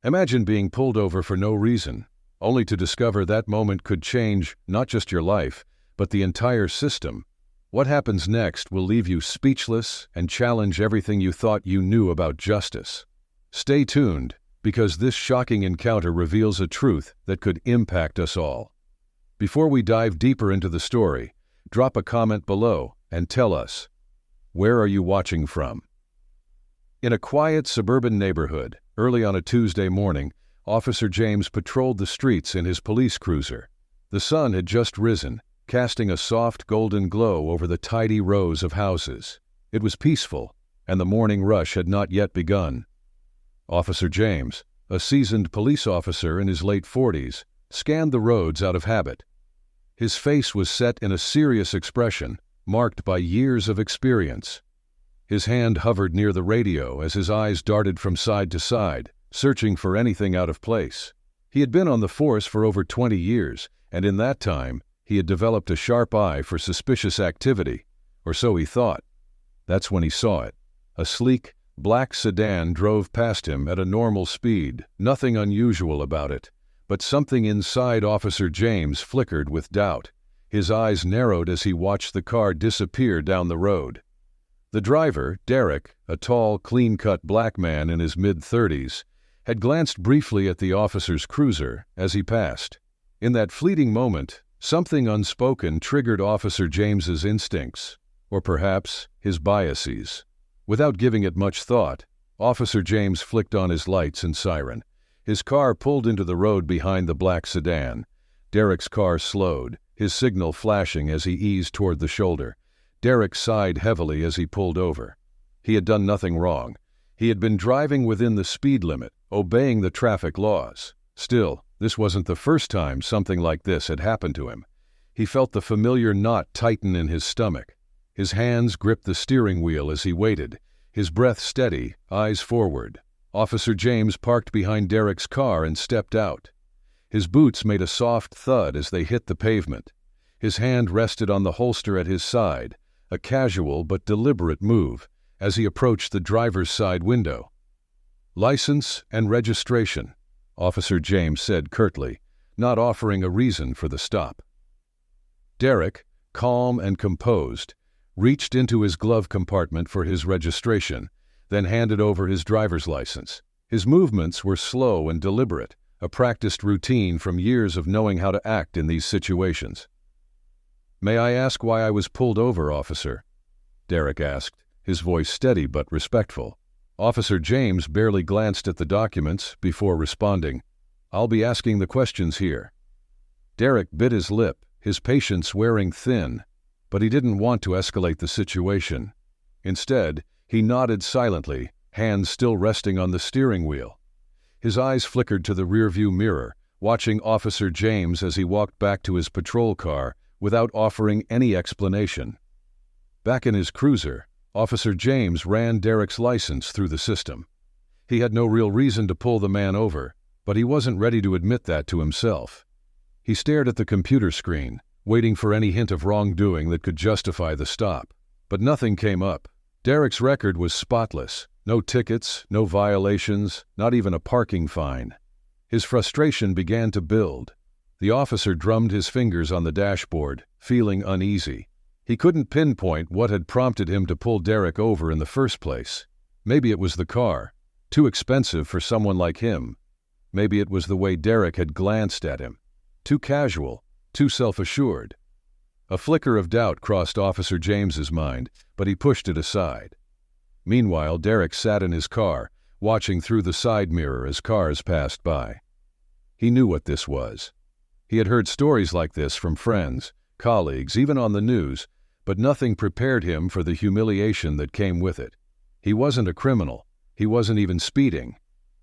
Imagine being pulled over for no reason, only to discover that moment could change not just your life, but the entire system. What happens next will leave you speechless and challenge everything you thought you knew about justice. Stay tuned, because this shocking encounter reveals a truth that could impact us all. Before we dive deeper into the story, drop a comment below and tell us, where are you watching from? In a quiet suburban neighborhood, early on a Tuesday morning, Officer James patrolled the streets in his police cruiser. The sun had just risen, casting a soft golden glow over the tidy rows of houses. It was peaceful, and the morning rush had not yet begun. Officer James, a seasoned police officer in his late 40s, scanned the roads out of habit. His face was set in a serious expression, marked by years of experience. His hand hovered near the radio as his eyes darted from side to side, searching for anything out of place. He had been on the force for over 20 years, and in that time, he had developed a sharp eye for suspicious activity, or so he thought. That's when he saw it. A sleek, black sedan drove past him at a normal speed, nothing unusual about it, but something inside Officer James flickered with doubt. His eyes narrowed as he watched the car disappear down the road. The driver, Derek, a tall, clean-cut black man in his mid-30s, had glanced briefly at the officer's cruiser as he passed. In that fleeting moment, something unspoken triggered Officer James's instincts, or perhaps his biases. Without giving it much thought, Officer James flicked on his lights and siren. His car pulled into the road behind the black sedan. Derek's car slowed, his signal flashing as he eased toward the shoulder. Derek sighed heavily as he pulled over. He had done nothing wrong. He had been driving within the speed limit, obeying the traffic laws. Still, this wasn't the first time something like this had happened to him. He felt the familiar knot tighten in his stomach. His hands gripped the steering wheel as he waited, his breath steady, eyes forward. Officer James parked behind Derek's car and stepped out. His boots made a soft thud as they hit the pavement. His hand rested on the holster at his side, a casual but deliberate move, as he approached the driver's side window. "License and registration," Officer James said curtly, not offering a reason for the stop. Derek, calm and composed, reached into his glove compartment for his registration, then handed over his driver's license. His movements were slow and deliberate, a practiced routine from years of knowing how to act in these situations. "May I ask why I was pulled over, officer?" Derek asked, his voice steady but respectful. Officer James barely glanced at the documents before responding, "I'll be asking the questions here." Derek bit his lip, his patience wearing thin, but he didn't want to escalate the situation. Instead, he nodded silently, hands still resting on the steering wheel. His eyes flickered to the rearview mirror, watching Officer James as he walked back to his patrol car without offering any explanation. Back in his cruiser, Officer James ran Derek's license through the system. He had no real reason to pull the man over, but he wasn't ready to admit that to himself. He stared at the computer screen, waiting for any hint of wrongdoing that could justify the stop. But nothing came up. Derek's record was spotless. No tickets, no violations, not even a parking fine. His frustration began to build. The officer drummed his fingers on the dashboard, feeling uneasy. He couldn't pinpoint what had prompted him to pull Derek over in the first place. Maybe it was the car, too expensive for someone like him. Maybe it was the way Derek had glanced at him. Too casual, too self-assured. A flicker of doubt crossed Officer James's mind, but he pushed it aside. Meanwhile, Derek sat in his car, watching through the side mirror as cars passed by. He knew what this was. He had heard stories like this from friends, colleagues, even on the news, but nothing prepared him for the humiliation that came with it. He wasn't a criminal. He wasn't even speeding.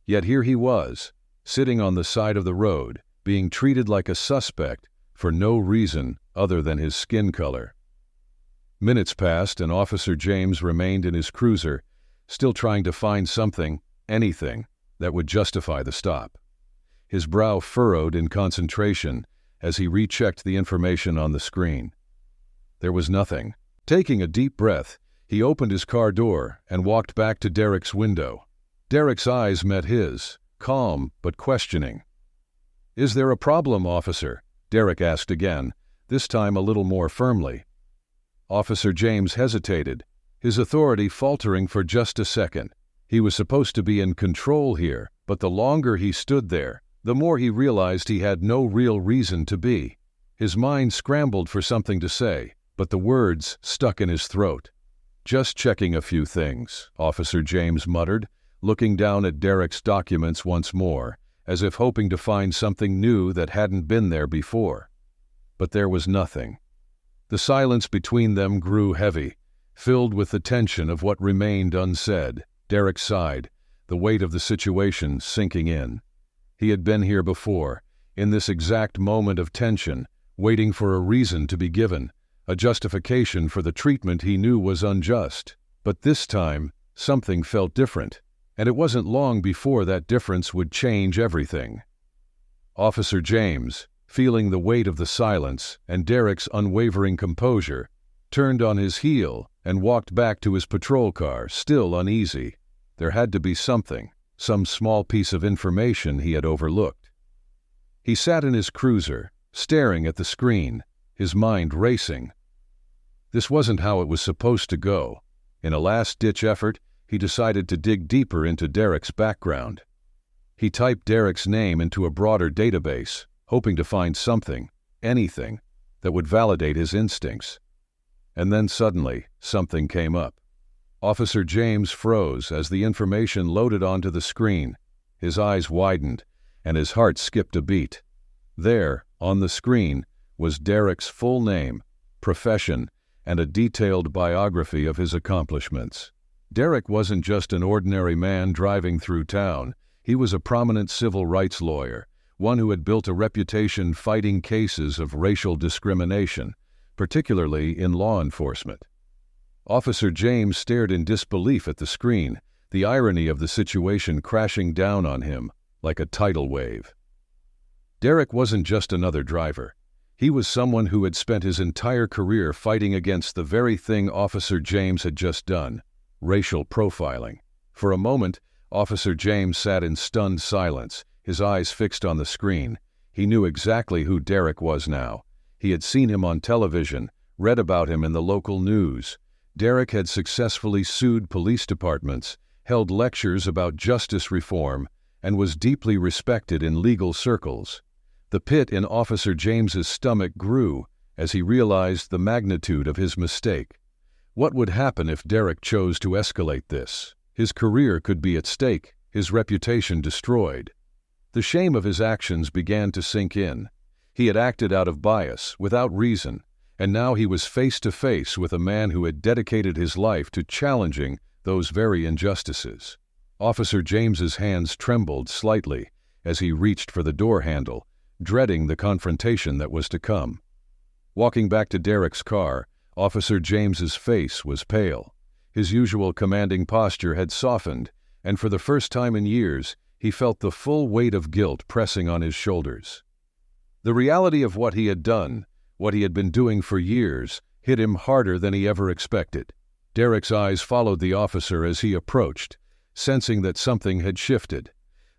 Yet here he was, sitting on the side of the road, being treated like a suspect for no reason other than his skin color. Minutes passed and Officer James remained in his cruiser, still trying to find something, anything, that would justify the stop. His brow furrowed in concentration as he rechecked the information on the screen. There was nothing. Taking a deep breath, he opened his car door and walked back to Derek's window. Derek's eyes met his, calm but questioning. "Is there a problem, officer?" Derek asked again, this time a little more firmly. Officer James hesitated, his authority faltering for just a second. He was supposed to be in control here, but the longer he stood there, the more he realized he had no real reason to be. His mind scrambled for something to say, but the words stuck in his throat. "Just checking a few things," Officer James muttered, looking down at Derek's documents once more, as if hoping to find something new that hadn't been there before. But there was nothing. The silence between them grew heavy, filled with the tension of what remained unsaid. Derek sighed, the weight of the situation sinking in. He had been here before, in this exact moment of tension, waiting for a reason to be given, a justification for the treatment he knew was unjust. But this time, something felt different, and it wasn't long before that difference would change everything. Officer James, feeling the weight of the silence and Derek's unwavering composure, turned on his heel and walked back to his patrol car, still uneasy. There had to be something, some small piece of information he had overlooked. He sat in his cruiser, staring at the screen, his mind racing. This wasn't how it was supposed to go. In a last-ditch effort, he decided to dig deeper into Derek's background. He typed Derek's name into a broader database, hoping to find something, anything, that would validate his instincts. And then suddenly, something came up. Officer James froze as the information loaded onto the screen. His eyes widened, and his heart skipped a beat. There, on the screen, was Derek's full name, profession, and a detailed biography of his accomplishments. Derek wasn't just an ordinary man driving through town. He was a prominent civil rights lawyer, one who had built a reputation fighting cases of racial discrimination, particularly in law enforcement. Officer James stared in disbelief at the screen, the irony of the situation crashing down on him like a tidal wave. Derek wasn't just another driver. He was someone who had spent his entire career fighting against the very thing Officer James had just done, racial profiling. For a moment, Officer James sat in stunned silence, his eyes fixed on the screen. He knew exactly who Derek was now. He had seen him on television, read about him in the local news. Derek had successfully sued police departments, held lectures about justice reform, and was deeply respected in legal circles. The pit in Officer James's stomach grew as he realized the magnitude of his mistake. What would happen if Derek chose to escalate this? His career could be at stake, his reputation destroyed. The shame of his actions began to sink in. He had acted out of bias, without reason, and now he was face to face with a man who had dedicated his life to challenging those very injustices. Officer James's hands trembled slightly as he reached for the door handle, dreading the confrontation that was to come. Walking back to Derek's car, Officer James's face was pale. His usual commanding posture had softened, and for the first time in years, he felt the full weight of guilt pressing on his shoulders. The reality of what he had done, what he had been doing for years, hit him harder than he ever expected. Derek's eyes followed the officer as he approached, sensing that something had shifted.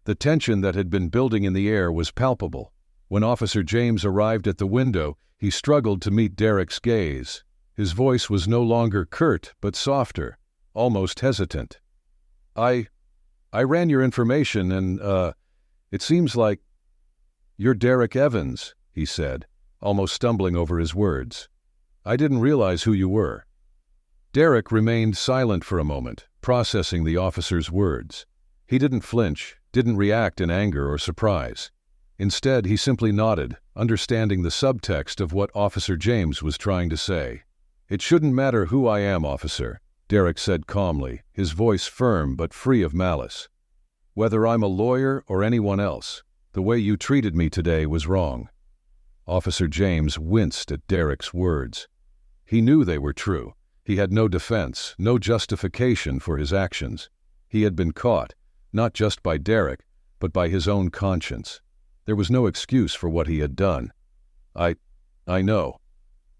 The tension that had been building in the air was palpable. When Officer James arrived at the window, he struggled to meet Derek's gaze. His voice was no longer curt, but softer, almost hesitant. I ran your information and, it seems like you're Derek Evans," he said, almost stumbling over his words. "I didn't realize who you were." Derek remained silent for a moment, processing the officer's words. He didn't flinch, didn't react in anger or surprise. Instead, he simply nodded, understanding the subtext of what Officer James was trying to say. "It shouldn't matter who I am, officer," Derek said calmly, his voice firm but free of malice. "Whether I'm a lawyer or anyone else, the way you treated me today was wrong." Officer James winced at Derek's words. He knew they were true. He had no defense, no justification for his actions. He had been caught, not just by Derek, but by his own conscience. There was no excuse for what he had done. I know,"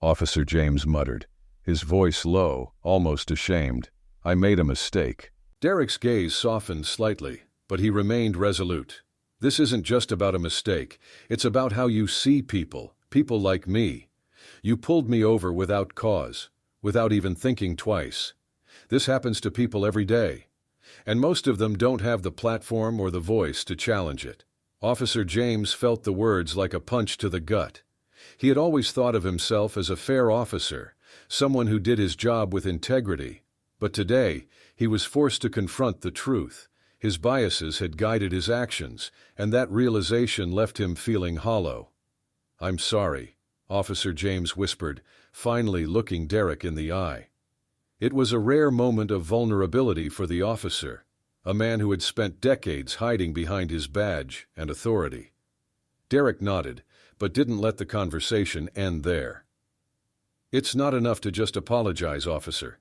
Officer James muttered, his voice low, almost ashamed. "I made a mistake." Derek's gaze softened slightly. But he remained resolute. "This isn't just about a mistake. It's about how you see people, people like me. You pulled me over without cause, without even thinking twice. This happens to people every day. And most of them don't have the platform or the voice to challenge it." Officer James felt the words like a punch to the gut. He had always thought of himself as a fair officer, someone who did his job with integrity. But today, he was forced to confront the truth. His biases had guided his actions, and that realization left him feeling hollow. "I'm sorry," Officer James whispered, finally looking Derek in the eye. It was a rare moment of vulnerability for the officer, a man who had spent decades hiding behind his badge and authority. Derek nodded, but didn't let the conversation end there. "It's not enough to just apologize, officer.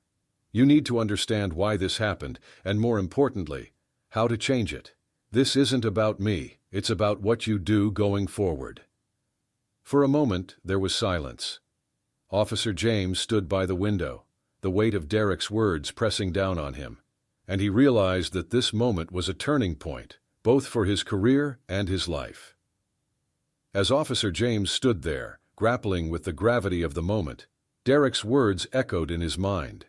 You need to understand why this happened, and more importantly, how to change it. This isn't about me, it's about what you do going forward." For a moment, there was silence. Officer James stood by the window, the weight of Derek's words pressing down on him, and he realized that this moment was a turning point, both for his career and his life. As Officer James stood there, grappling with the gravity of the moment, Derek's words echoed in his mind.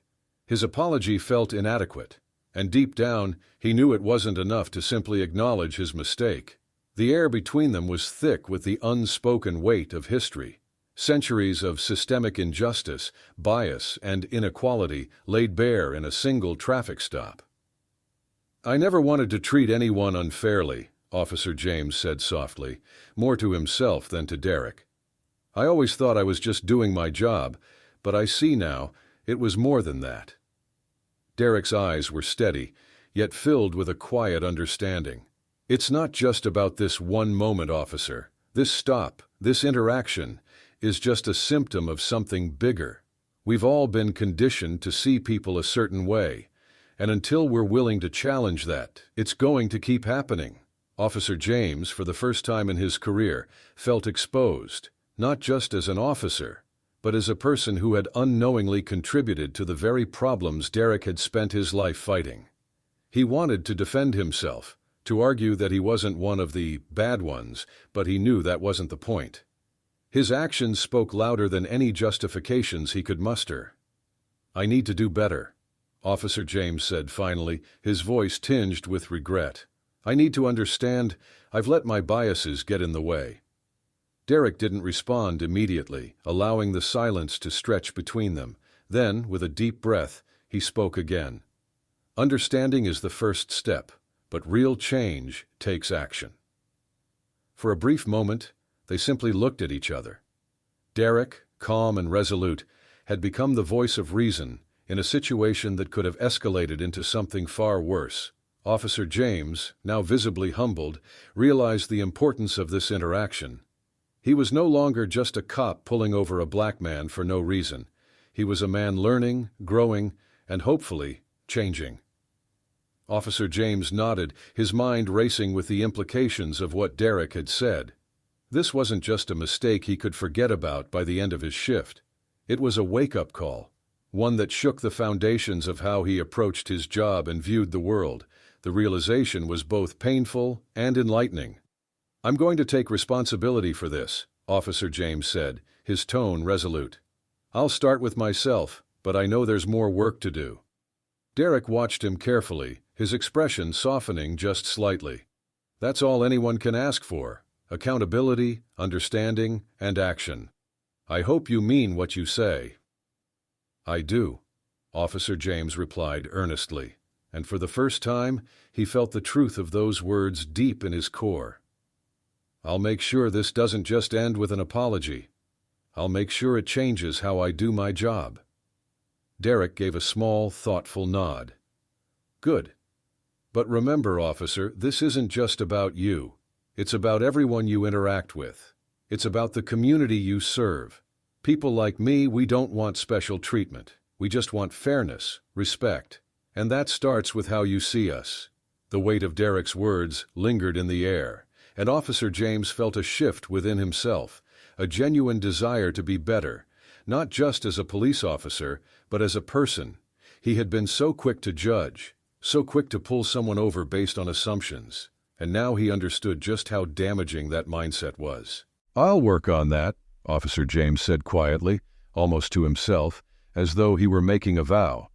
His apology felt inadequate, and deep down, he knew it wasn't enough to simply acknowledge his mistake. The air between them was thick with the unspoken weight of history. Centuries of systemic injustice, bias, and inequality laid bare in a single traffic stop. "I never wanted to treat anyone unfairly," Officer James said softly, more to himself than to Derek. "I always thought I was just doing my job, but I see now it was more than that." Derek's eyes were steady, yet filled with a quiet understanding. "It's not just about this one moment, officer. This stop, this interaction, is just a symptom of something bigger. We've all been conditioned to see people a certain way, and until we're willing to challenge that, it's going to keep happening." Officer James, for the first time in his career, felt exposed, not just as an officer, but as a person who had unknowingly contributed to the very problems Derek had spent his life fighting. He wanted to defend himself, to argue that he wasn't one of the bad ones, but he knew that wasn't the point. His actions spoke louder than any justifications he could muster. "I need to do better," Officer James said finally, his voice tinged with regret. "I need to understand I've let my biases get in the way." Derek didn't respond immediately, allowing the silence to stretch between them. Then, with a deep breath, he spoke again. "Understanding is the first step, but real change takes action." For a brief moment, they simply looked at each other. Derek, calm and resolute, had become the voice of reason in a situation that could have escalated into something far worse. Officer James, now visibly humbled, realized the importance of this interaction. He was no longer just a cop pulling over a black man for no reason. He was a man learning, growing, and hopefully changing. Officer James nodded, his mind racing with the implications of what Derek had said. This wasn't just a mistake he could forget about by the end of his shift. It was a wake-up call, one that shook the foundations of how he approached his job and viewed the world. The realization was both painful and enlightening. "I'm going to take responsibility for this," Officer James said, his tone resolute. "I'll start with myself, but I know there's more work to do." Derek watched him carefully, his expression softening just slightly. "That's all anyone can ask for: accountability, understanding, and action. I hope you mean what you say." "I do," Officer James replied earnestly, and for the first time, he felt the truth of those words deep in his core. "I'll make sure this doesn't just end with an apology. I'll make sure it changes how I do my job." Derek gave a small, thoughtful nod. "Good. But remember, officer, this isn't just about you. It's about everyone you interact with. It's about the community you serve. People like me, we don't want special treatment. We just want fairness, respect. And that starts with how you see us." The weight of Derek's words lingered in the air, and Officer James felt a shift within himself, a genuine desire to be better, not just as a police officer, but as a person. He had been so quick to judge, So quick to pull someone over based on assumptions, and now he understood just how damaging that mindset was. "I'll work on that," Officer James said quietly, almost to himself, as though he were making a vow.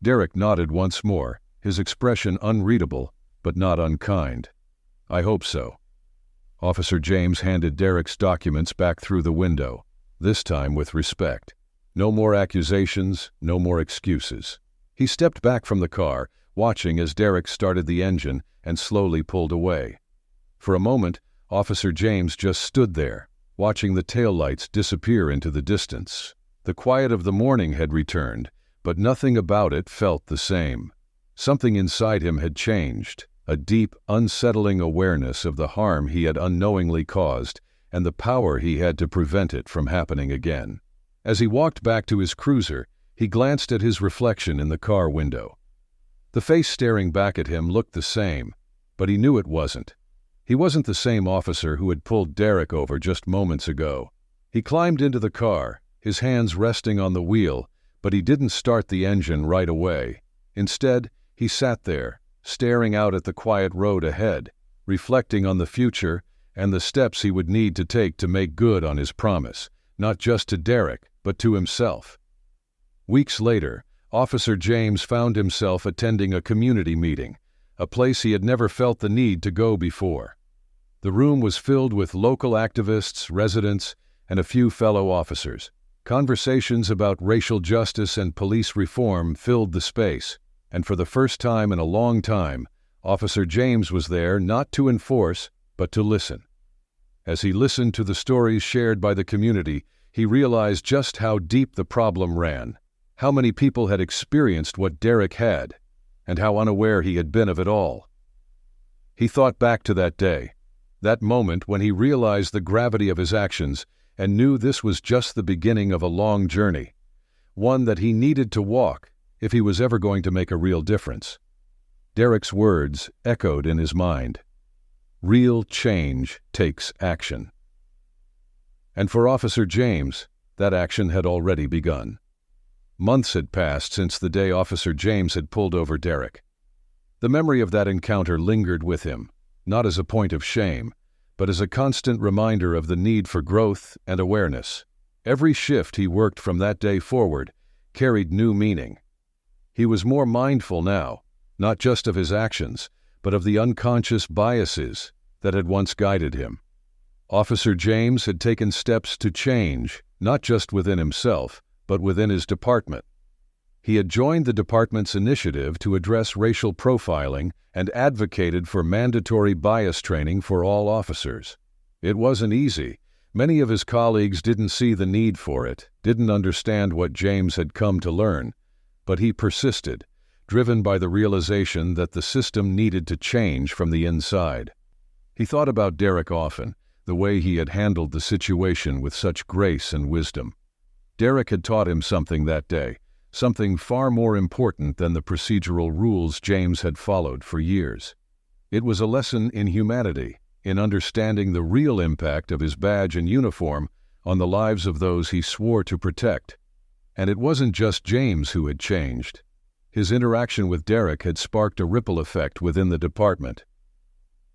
Derek nodded once more, his expression unreadable, but not unkind. "I hope so." Officer James handed Derek's documents back through the window, this time with respect. No more accusations, no more excuses. He stepped back from the car, watching as Derek started the engine and slowly pulled away. For a moment, Officer James just stood there, watching the taillights disappear into the distance. The quiet of the morning had returned, but nothing about it felt the same. Something inside him had changed, a deep, unsettling awareness of the harm he had unknowingly caused and the power he had to prevent it from happening again. As he walked back to his cruiser, he glanced at his reflection in the car window. The face staring back at him looked the same, but he knew it wasn't. He wasn't the same officer who had pulled Derek over just moments ago. He climbed into the car, his hands resting on the wheel, but he didn't start the engine right away. Instead, he sat there, staring out at the quiet road ahead, reflecting on the future and the steps he would need to take to make good on his promise, not just to Derek, but to himself. Weeks later, Officer James found himself attending a community meeting, a place he had never felt the need to go before. The room was filled with local activists, residents, and a few fellow officers. Conversations about racial justice and police reform filled the space, and for the first time in a long time, Officer James was there not to enforce, but to listen. As he listened to the stories shared by the community, he realized just how deep the problem ran, how many people had experienced what Derek had, and how unaware he had been of it all. He thought back to that day, that moment when he realized the gravity of his actions and knew this was just the beginning of a long journey, one that he needed to walk if he was ever going to make a real difference. Derek's words echoed in his mind. Real change takes action. And for Officer James, that action had already begun. Months had passed since the day Officer James had pulled over Derek. The memory of that encounter lingered with him, not as a point of shame, but as a constant reminder of the need for growth and awareness. Every shift he worked from that day forward carried new meaning. He was more mindful now, not just of his actions, but of the unconscious biases that had once guided him. Officer James had taken steps to change, not just within himself, but within his department. He had joined the department's initiative to address racial profiling and advocated for mandatory bias training for all officers. It wasn't easy. Many of his colleagues didn't see the need for it, didn't understand what James had come to learn, but he persisted, driven by the realization that the system needed to change from the inside. He thought about Derek often, the way he had handled the situation with such grace and wisdom. Derek had taught him something that day, something far more important than the procedural rules James had followed for years. It was a lesson in humanity, in understanding the real impact of his badge and uniform on the lives of those he swore to protect. And it wasn't just James who had changed. His interaction with Derek had sparked a ripple effect within the department.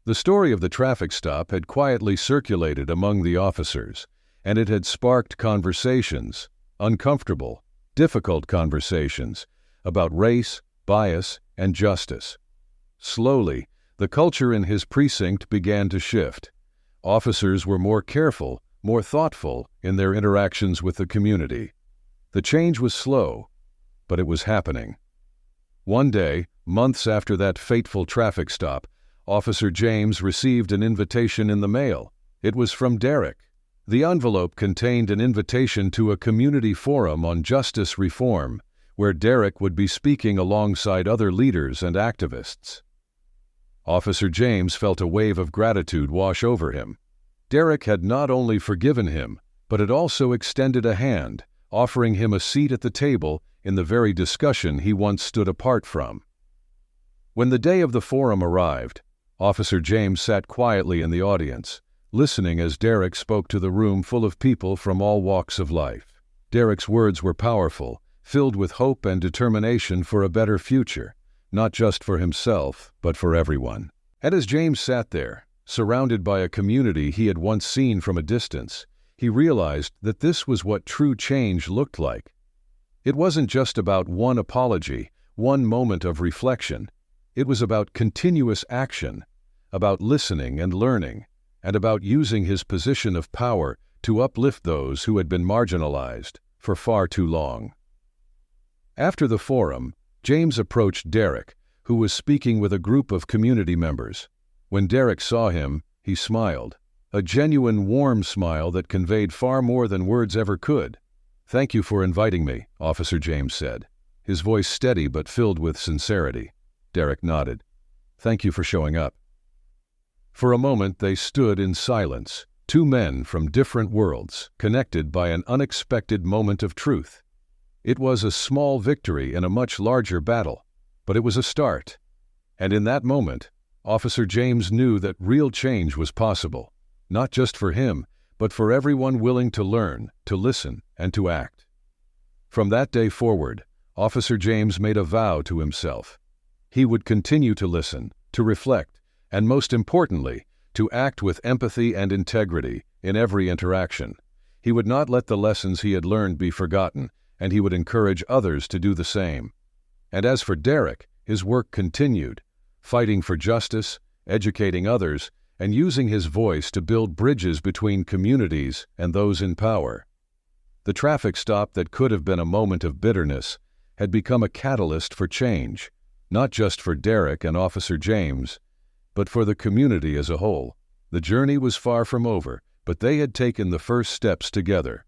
The story of the traffic stop had quietly circulated among the officers, and it had sparked conversations, uncomfortable, difficult conversations, about race, bias, and justice. Slowly, the culture in his precinct began to shift. Officers were more careful, more thoughtful in their interactions with the community. The change was slow, but it was happening. One day, months after that fateful traffic stop, Officer James received an invitation in the mail. It was from Derek. The envelope contained an invitation to a community forum on justice reform, where Derek would be speaking alongside other leaders and activists. Officer James felt a wave of gratitude wash over him. Derek had not only forgiven him, but had also extended a hand, offering him a seat at the table in the very discussion he once stood apart from. When the day of the forum arrived, Officer James sat quietly in the audience, listening as Derek spoke to the room full of people from all walks of life. Derek's words were powerful, filled with hope and determination for a better future, not just for himself, but for everyone. And as James sat there, surrounded by a community he had once seen from a distance, he realized that this was what true change looked like. It wasn't just about one apology, one moment of reflection. It was about continuous action, about listening and learning, and about using his position of power to uplift those who had been marginalized for far too long. After the forum, James approached Derek, who was speaking with a group of community members. When Derek saw him, he smiled, a genuine warm smile that conveyed far more than words ever could. "Thank you for inviting me," Officer James said, his voice steady but filled with sincerity. Derek nodded. "Thank you for showing up." For a moment they stood in silence, two men from different worlds, connected by an unexpected moment of truth. It was a small victory in a much larger battle, but it was a start. And in that moment, Officer James knew that real change was possible, not just for him, but for everyone willing to learn, to listen, and to act. From that day forward, Officer James made a vow to himself. He would continue to listen, to reflect, and most importantly, to act with empathy and integrity in every interaction. He would not let the lessons he had learned be forgotten, and he would encourage others to do the same. And as for Derek, his work continued, fighting for justice, educating others, and using his voice to build bridges between communities and those in power. The traffic stop that could have been a moment of bitterness had become a catalyst for change, not just for Derek and Officer James, but for the community as a whole. The journey was far from over, but they had taken the first steps together,